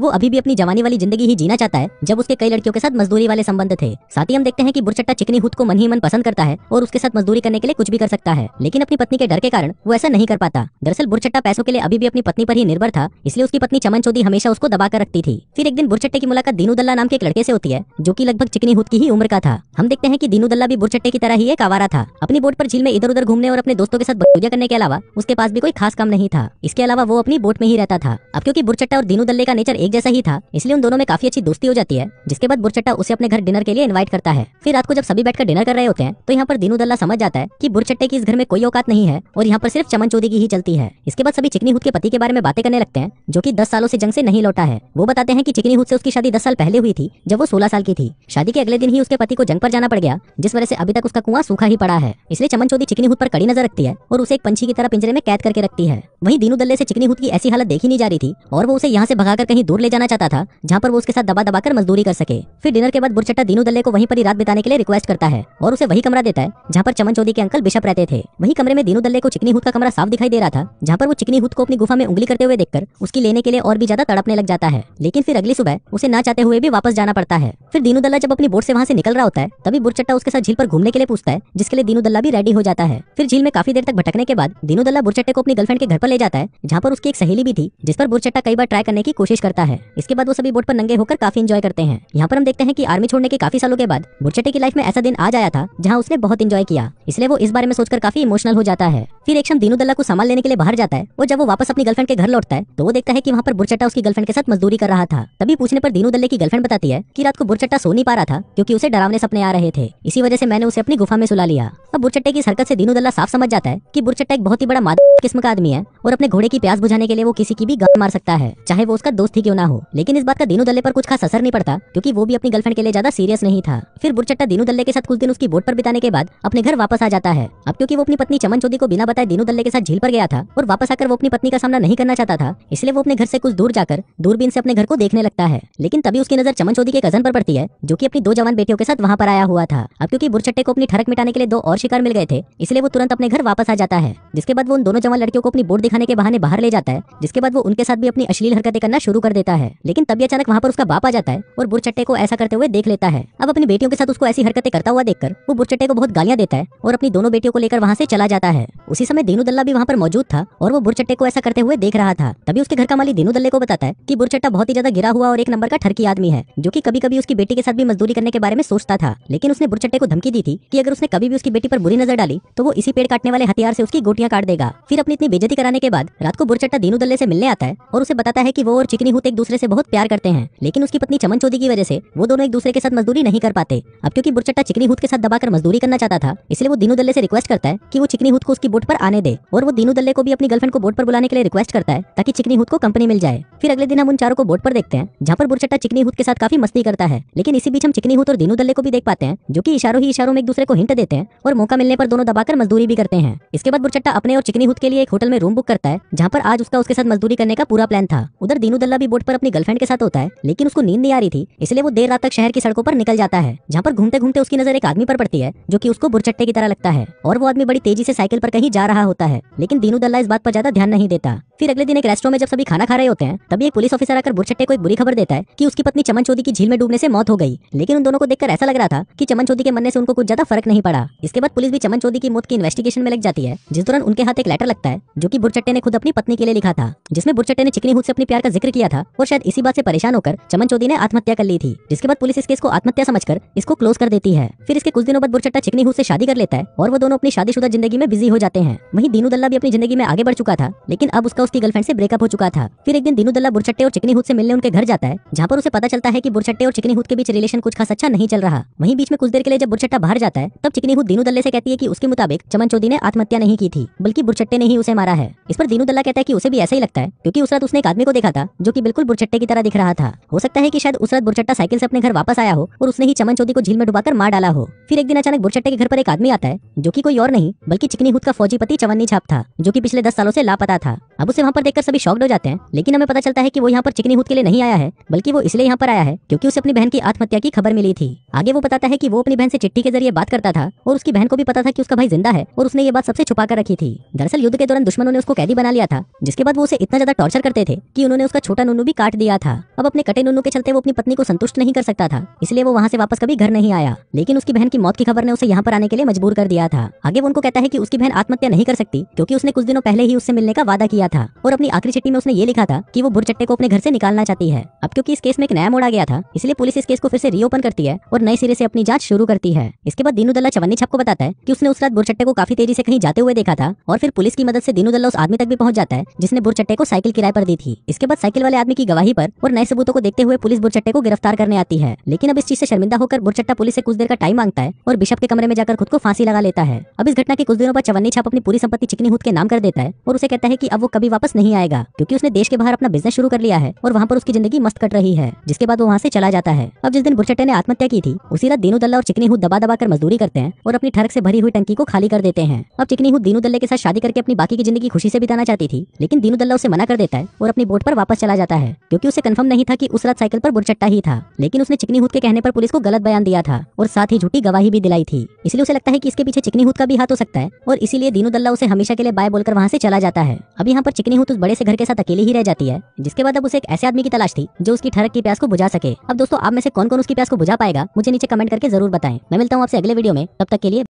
वो अभी भी अपनी जवानी वाली जिंदगी ही जीना चाहता है जब उसके कई लड़कियों के साथ मजदूरी वाले संबंध थे। साथ ही हम देखते हैं कि बुरचट्टा चिकनी हुत को मन ही मन पसंद करता है और उसके साथ मजदूरी करने के लिए कुछ भी कर सकता है, लेकिन अपनी पत्नी के डर के कारण वो ऐसा नहीं कर पाता। दरअसल बुरचट्टा पैसों के लिए अभी भी अपनी पत्नी पर ही निर्भर था, इसलिए उसकी पत्नी चमन चौधरी हमेशा उसको दबा कर रखती थी। फिर एक दिन बुरचट्टे की मुलाकात दीनू दल्ला नाम के एक लड़के से होती है जो कि लगभग चिकनी हुत की ही उम्र का था। हम देखते हैं कि दीनू दल्ला भी बुरचट्टे की तरह ही एक आवारा था। अपनी बोट पर झील में इधर उधर घूमने और अपने दोस्तों के साथ बदतमीजी करने के अलावा उसके पास भी कोई खास काम नहीं था। इसके अलावा वो अपनी बोट में ही रहता था। अब क्योंकि बुरचट्टा और दीनू दल्ले का नेचर एक जैसा ही था, इसलिए उन दोनों में काफी अच्छी दोस्ती हो जाती है। जिसके बाद बुरचट्टा उसे अपने घर डिनर के लिए इनवाइट करता है। फिर रात को जब सभी बैठकर डिनर कर रहे होते हैं तो यहाँ पर दीनू दल्ला समझ जाता है कि बुरचट्टे की इस घर में कोई औकात नहीं है और यहाँ पर सिर्फ चमन चौधरी की ही चलती है। इसके बाद सभी चिकनी हुत के पति के बारे में बातें करने लगते हैं जो कि 10 सालों से जंग से नहीं लौटा है। वो बताते हैं कि चिकनी हुत से उसकी शादी 10 साल पहले हुई थी जब वो 16 साल की थी। शादी के अगले दिन ही उसके पति को जंग पर जाना पड़ गया, जिस वजह से अभी तक उसका कुआं सूखा ही पड़ा है। इसलिए चमन चौधरी चिकनी हुत पर कड़ी नजर रखती है और उसे एक पंछी की तरह पिंजरे में कैद करके रखती है। वहीं दीनू दल्ले से चिकनी हुत की ऐसी हालत देखी नहीं जा रही थी और वो उसे यहाँ से भगाकर कहीं दूर ले जाना चाहता था जहाँ पर वो उसके साथ दबा दबाकर मजदूरी कर सके। फिर डिनर के बाद बुरचट्टा दीनू दल्ले को वहीं पर ही रात बिताने के लिए रिक्वेस्ट करता है और उसे वही कमरा देता है जहाँ पर चमन चौधरी के अंकल बिशप रहते थे। वही कमरे में दीनू दल्ले को चिकनी हुत का कमरा साफ दिखाई दे रहा था, जहाँ पर वो चिकनी हुत को अपनी गुफा में उंगली करते हुए देखकर उसकी लेने के लिए और भी ज्यादा तड़पने लग जाता है। लेकिन फिर अगली सुबह उसे ना चाहते हुए भी वापस जाना पड़ता है। फिर दीनू दल्ला जब अपनी बोट से वहाँ से निकल रहा होता है तभी बुरचट्टा उसके साथ झील पर घूमने के लिए पूछता है, जिसके लिए दीनू दल्ला भी रेडी हो जाता है। फिर झील में काफी देर तक भटकने के बाद दीनू दल्ला बुरचट्टे को अपनी गर्लफ्रेंड के घर पर ले जाता है, जहाँ पर उसकी एक सहेली भी थी जिस पर बुरचट्टा कई बार ट्राई करने की कोशिश करता है। इसके बाद वो सभी बोट पर नंगे होकर काफी एंजॉय करते हैं। यहाँ पर हम देखते हैं कि आर्मी छोड़ने के काफी सालों के बाद बुरचट्टे की लाइफ में ऐसा दिन आ जाया था जहाँ उसने बहुत एंजॉय किया, इसलिए वो इस बारे में सोचकर काफी इमोशनल हो जाता है। फिर एक शाम दीनू दल्ला को सामान लेने के लिए बाहर जाता है और जब वो वापस अपनी गर्लफ्रेंड के घर लौटता है तो वो देखता है कि वहाँ पर बुरचट्टा उसकी गर्लफ्रेंड के साथ मजदूरी कर रहा था। तभी पूछने पर दीनू दल्ले की गर्लफ्रेंड बताती है कि रात को बुरचट्टा सो नहीं पा रहा था क्योंकि उसे डरावने सपने आ रहे थे, इसी वजह से मैंने उसे अपनी गुफा में सुला लिया। अब बुरचट्टे की इस हरकत से दीनू दल्ला साफ समझ जाता है कि बुरचट्टा एक बहुत ही बड़ा मादक किस्म का आदमी है और अपने घोड़े की प्यास बुझाने के लिए वो किसी की भी गांड मार सकता है, चाहे वो उसका दोस्त ही क्यों ना हो। लेकिन इस बात का दीनू दल्ले पर कुछ खास असर नहीं पड़ता क्योंकि वो भी अपनी गर्लफ्रेंड के लिए ज्यादा सीरियस नहीं था। फिर बुरचट्टा दीनू दल्ले के साथ कुछ दिन उसकी बोट पर बिताने के बाद अपने घर वापस आ जाता है। अब क्योंकि वो अपनी पत्नी चमन चौधरी को बिना बताए दीनू दल्ले के साथ झील पर गया था और वापस आकर वो अपनी पत्नी का सामना नहीं करना चाहता था, इसलिए वो अपने घर से कुछ दूर जाकर दूरबीन से अपने घर को देखने लगता है। लेकिन तभी उसकी नजर चमन चौधरी के कजन पर पड़ती है जो कि अपनी 2 जवान बेटियों के साथ वहाँ पर आया हुआ था। अब क्योंकि बुरचट्टे को अपनी ठरक मिटाने के लिए 2 और शिकार मिल गए थे, इसलिए वो तुरंत अपने घर वापस आ जाता है। जिसके बाद वो उन दोनों जवान लड़कियों को अपनी बोट दिखाने के बहाने बाहर ले जाता है, जिसके बाद वो उनके साथ भी अपनी अश्लील हरकतें करना शुरू कर देता है। लेकिन तभी अचानक वहाँ पर उसका बाप आ जाता है और बुरचट्टे को ऐसा करते हुए देख लेता है। अब अपनी बेटियों के साथ उसको ऐसी हरकतें करता हुआ देखकर वो बुरचट्टे को बहुत गालियां देता है और अपनी दोनों बेटियों को लेकर वहाँ से चला जाता है। उसी समय दीनू दल्ला भी वहाँ पर मौजूद था और वो बुरचट्टे को ऐसा करते हुए देख रहा था। तभी उसके घर का माली दीनू दल्ले को बताता है कि बुरचट्टा बहुत ही ज्यादा गिरा हुआ और एक नंबर का ठरकी आदमी है जो कि कभी कभी उसकी बेटी के साथ भी मजदूरी करने के बारे में सोचता था। लेकिन उसने बुरचट्टे को धमकी दी थी कि अगर उसने कभी भी उसकी बेटी पर बुरी नजर डाली तो वो इसी पेड़ काटने वाले हथियार से उसकी गोटियां काट देगा। फिर अपनी इतनी बेइज्जती कराने के बाद रात को बुरचट्टा दीनू दल्ले से मिलने आता है और उसे बताता है कि वो और चिकनी हुत एक दूसरे से बहुत प्यार करते हैं, लेकिन उसकी पत्नी चमन चौधरी की वजह से वो दोनों एक दूसरे के साथ मजदूरी नहीं कर पाते। अब क्योंकि बुरचट्टा चिकनी हुत के साथ दबाकर मजदूरी करना चाहता था, इसलिए वो दीनू दल्ले से रिक्वेस्ट करता है कि वो चिकनी हुत को उसकी बोट पर आने दे और वो दीनू दल्ले को भी अपनी गर्लफ्रेंड को बोट पर बुलाने के लिए रिक्वेस्ट करता है ताकि चिकनी हुत को कंपनी मिल जाए। फिर अगले दिन हम उन चारों को बोट पर देखते हैं जहाँ पर बुरचट्टा चिकनी हुत के साथ काफी मस्ती करता है। लेकिन इसी बीच हम चिकनी हुत और दीनू दल्ले को भी देख पाते हैं जो कि इशारों ही इशारों में एक दूसरे को हिंट देते हैं और मौका मिलने पर दोनों दबाकर मजदूरी भी करते हैं। इसके बाद बुरचट्टा अपने और चिकनी हुत के लिए एक होटल में रूम बुक करता है जहाँ पर आज उसके साथ मजदूरी करने का पूरा प्लान था। उधर दीनू दल्ला भी बोट पर अपनी गर्लफ्रेंड के साथ होता है, लेकिन उसको नींद नहीं आ रही थी, इसलिए वो देर रात तक शहर की सड़कों पर निकल जाता है, जहाँ पर घूमते घूमते उसकी नजर एक आदमी पर पड़ती है जो कि उसको बुरचट्टे की तरह लगता है और वो आदमी बड़ी तेजी से साइकिल पर कहीं जा रहा होता है। लेकिन दीनू दल्ला इस बात पर ज्यादा ध्यान नहीं देता। फिर अगले दिन एक रेस्टोरेंट में जब सभी खाना खा रहे होते हैं तभी एक पुलिस ऑफिसर आकर बुरचट्टे को एक बुरी खबर देता है कि उसकी पत्नी चमन चौधरी की झील में डूबने से मौत हो गई। लेकिन उन दोनों को देखकर ऐसा लग रहा था कि चमन चौधरी के मरने से उनको कुछ ज्यादा फर्क नहीं पड़ा। इसके बाद पुलिस भी चमन चौधरी की मौत की इन्वेस्टिगेशन में लग जाती है, जिस दौरान उनके हाथ एक लेटर लगता है जो कि बुरचट्टे ने खुद अपनी पत्नी के लिए लिखा था, जिसमें बुरचट्टे ने चिकनी हुत से अपनी प्यार का जिक्र किया था और शायद इसी बात से परेशान होकर चमन चौधरी ने आत्महत्या कर ली थी। जिसके बाद पुलिस इस केस को आत्महत्या समझकर इसको क्लोज कर देती है। फिर इसके कुछ दिनों बाद बुरचट्टा चिकनी हुत से शादी कर लेता है और वो दोनों अपनी शादीशुदा जिंदगी में बिजी हो जाते हैं। वहीं दीनू दल्ला भी अपनी जिंदगी में आगे बढ़ चुका था, लेकिन अब उसका उसकी गर्लफ्रेंड से ब्रेकअप हो चुका था। फिर एक दिन दीनू दल्ला बुरचट्टे और चिकनी हुत से मिलने उनके घर जाता है, जहाँ पर उसे पता चलता है कि बुरचट्टे और चिकनी हुत के बीच रिलेशन कुछ खास अच्छा नहीं चल रहा। वहीं बीच में कुछ देर के लिए जब बुरचट्टा बाहर जाता है तब चिकनी हुत दीनू दल्ले से कहती है कि उसके मुताबिक चमन चौधरी ने आत्महत्या नहीं की थी, बल्कि बुरचट्टे ने ही उसे मारा है। इस पर दीनू दल्ला कहता है कि उसे भी ऐसा ही लगता है क्योंकि उस रात उसने एक आदमी को देखा था जो कि बिल्कुल बुरचट्टे की तरह दिख रहा था। हो सकता है कि शायद उस रात बुरचट्टा साइकिल से अपने घर वापस आया हो और उसने ही चमन चौधरी को झील में डुबाकर मार डाला हो। फिर एक दिन अचानक बुरचट्टे के घर पर एक आदमी आता है जो कि कोई और नहीं बल्कि चिकनी हुत का फौजी पति चवन्नी छाप था, जो कि पिछले 10 सालों से लापता था। अब उसे उसे वहाँ पर देखकर सभी शॉक्ड हो जाते हैं, लेकिन हमें पता चलता है कि वो यहाँ पर चिकनी हूत के लिए नहीं आया है, बल्कि वो इसलिए यहाँ पर आया है क्योंकि उसे अपनी बहन की आत्महत्या की खबर मिली थी। आगे वो बताता है कि वो अपनी बहन से चिट्ठी के जरिए बात करता था और उसकी बहन को भी पता था कि उसका भाई जिंदा है और उसने ये बात सबसे छुपा कर रखी थी। दरअसल युद्ध के दौरान दुश्मनों ने उसको कैदी बना लिया था, जिसके बाद वो उसे इतना ज्यादा टॉर्चर करते थे कि उन्होंने उसका छोटा नुन्नू भी काट दिया था। अब अपने कटे नुन्नू के चलते वो अपनी पत्नी को संतुष्ट नहीं कर सकता था, इसलिए वो वहाँ से वापस कभी घर नहीं आया। लेकिन उसकी बहन की मौत की खबर ने उसे यहाँ पर आने के लिए मजबूर कर दिया था। आगे वो उनको कहता है कि उसकी बहन आत्महत्या नहीं कर सकती क्योंकि उसने कुछ दिनों पहले ही उससे मिलने का वादा किया था और अपनी आखिरी चिट्ठी में उसने ये लिखा था कि वो बुरचट्टे को अपने घर से निकालना चाहती है। अब क्योंकि इस केस में एक नया मोड़ आ गया था, इसलिए पुलिस इस केस को फिर से रीओपन करती है और नए सिरे से अपनी जांच शुरू करती है। इसके बाद दीनू दल्ला चवन्नी छाप को बताता है कि उसने उस रात बुरचट्टे को काफी तेजी से कहीं जाते हुए देखा था और फिर पुलिस की मदद से दीनू दल्ला उस आदमी तक भी पहुंच जाता है जिसने बुरचट्टे को साइकिल किराए पर दी थी। इसके बाद साइकिल वाले आदमी की गवाही पर और नए सबूतों को देखते हुए पुलिस बुरचट्टे को गिरफ्तार करने आती है। लेकिन अब इस चीज से शर्मिंदा होकर बुरचट्टा पुलिस से कुछ देर का टाइम मांगता है और बिशप के कमरे में जाकर खुद को फांसी लगा लेता है। अब इस घटना के कुछ दिनों बाद चवन्नी छाप अपनी पूरी संपत्ति चिकनी हूत के नाम कर देता है और उसे कहता है कि अब वो कभी वापस नहीं आएगा क्योंकि उसने देश के बाहर अपना बिजनेस शुरू कर लिया है और वहाँ पर उसकी जिंदगी मस्त कट रही है। जिसके बाद वो वहाँ से चला जाता है। अब जिस दिन बुरचट्टे ने आत्महत्या की थी उसी रात दीनू दल्ला और चिकनी हूत दबा दबा कर मजदूरी करते हैं और अपनी ठरक से भरी हुई टंकी को खाली कर देते हैं। अब चिकनी हूत दीनू दल्ले के साथ शादी करके अपनी बाकी की जिंदगी खुशी से बिताना चाहती थी, लेकिन दीनू दल्ला उसे मना कर देता है और अपनी बोट पर वापस चला जाता है क्योंकि उसे कंफर्म नहीं था कि उस रात साइकिल पर बुरचट्टा ही था। लेकिन उसने चिकनी हूत के कहने पर पुलिस को गलत बयान दिया था और साथ ही झूठी गवाही भी दिलाई थी, इसलिए उसे लगता है कि इसके पीछे चिकनी हूत का भी हाथ हो सकता है और इसीलिए दीनू दल्ला उसे हमेशा के लिए बाय बोलकर वहाँ से चला जाता है। अब यहाँ पर चिकनी हूत उस बड़े से घर के साथ अकेली ही रह जाती है, जिसके बाद अब उसे एक ऐसे आदमी की तलाश थी जो उसकी ठरक की प्यास को बुझा सके। अब दोस्तों आप में से कौन कौन उसकी प्यास को बुझा पाएगा मुझे नीचे कमेंट करके जरूर बताएं। मैं मिलता हूँ आपसे अगले वीडियो में, तब तक के लिए